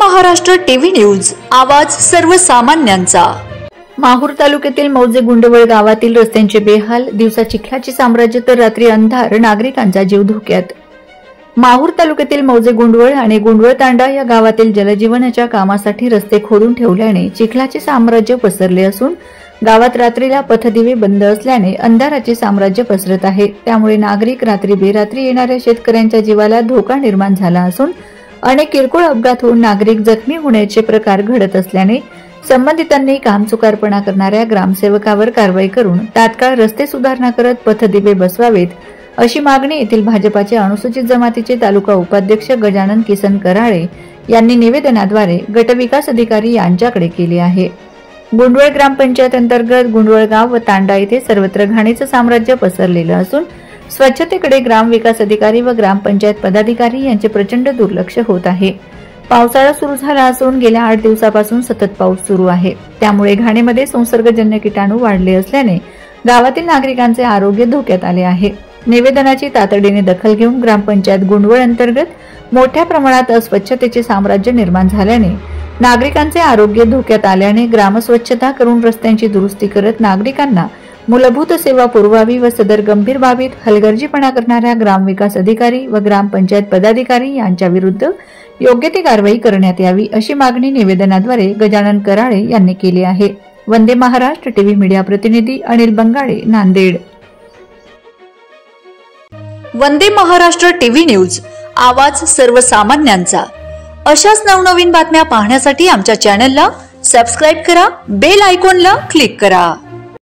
Maharashtra TV news, आवाज सर्वसामान्यांचा। माहूर तालुक्यातील मौजे गुंडवळ गावातील रस्त्यांचे बेहाल, दिवसा चिखलाचे साम्राज्य तर रात्री अंधार, नागरिकांचा जीव धोक्यात। माहूर तालुक्यातील मौजे गुंडवळ आणि गुंडवळ तांडा या गावातील जलजीवनाच्या कामासाठी रस्ते खोदून ठेवल्याने चिखलाचे साम्राज्य पसरले असून गावात रात्रीला पथदिवे बंद असल्याने अंधाराचे साम्राज्य पसरत आहे। त्यामुळे नागरिक रात्री बेरात्री येणाऱ्या शेतकऱ्यांच्या जीवाला धोका निर्माण झाला असून अनेक किरकोळ अपघात होऊन नागरिक जखमी होण्याचे प्रकार घडत असल्याने संबंधितांनी कामचुकारपणा करणाऱ्या ग्रामसेवकावर कारवाई करून तात्काळ रस्ते सुधारणा करत पथदिवे बसवावेत, अशी मागणी येथील भाजपाचे अनुसूचित जमातीचे तालुका उपाध्यक्ष गजानन किसन कराळे यांनी निवेदनाद्वारे गटविकास अधिकारी यांच्याकडे केली आहे। गुंडवळ ग्रामपंचायत अंतर्गत गुंडवळ गाव व तांडा येथे सर्वत्र घाणीचे साम्राज्य पसरलेले असून स्वच्छतेकडे ग्रामविकास अधिकारी व ग्रामपंचायत पदाधिकारी यांचे प्रचंड दुर्लक्ष होत आहे। पावसाळा सुरू झाला असून गेल्या 8 दिवसापासून सतत पाऊस सुरू आहे। त्यामुळे घाणीमध्ये संसर्गजन्य कीटाणू वाढले असल्याने गावातील नागरिकांचे आरोग्य धोक्यात आले आहे। निवेदनाची तातडीने दखल घेऊन ग्रामपंचायत गुंडवळ अंतर्गत मोठ्या प्रमाणात अस्वच्छतेचे साम्राज्य निर्माण झाल्याने नागरिकांचे आरोग्य धोक्यात आल्याने ग्रामस्वच्छता करून रस्त्यांची दुरुस्ती करत नागरिकांना मूलभूत सेवा पुरवावी व सदर गंभीर बाबीत हलगर्जीपणा करणाऱ्या ग्रामविकास अधिकारी व ग्रामपंचायत पदाधिकारी यांच्या विरुद्ध योग्य ती कारवाई करण्यात यावी, अशी मागणी निवेदनाद्वारे गजानन कराळे यांनी केली आहे। वंदे महाराष्ट्र टीव्ही मीडिया प्रतिनिधी अनिल बंगाळे, नांदेड। वंदे महाराष्ट्र टीव्ही न्यूज, आवाज सर्वसामान्यांचा। अशाच नवनवीन बातम्या पाहण्यासाठी आमच्या चॅनलला सबस्क्राइब करा, बेल आयकॉनला क्लिक करा।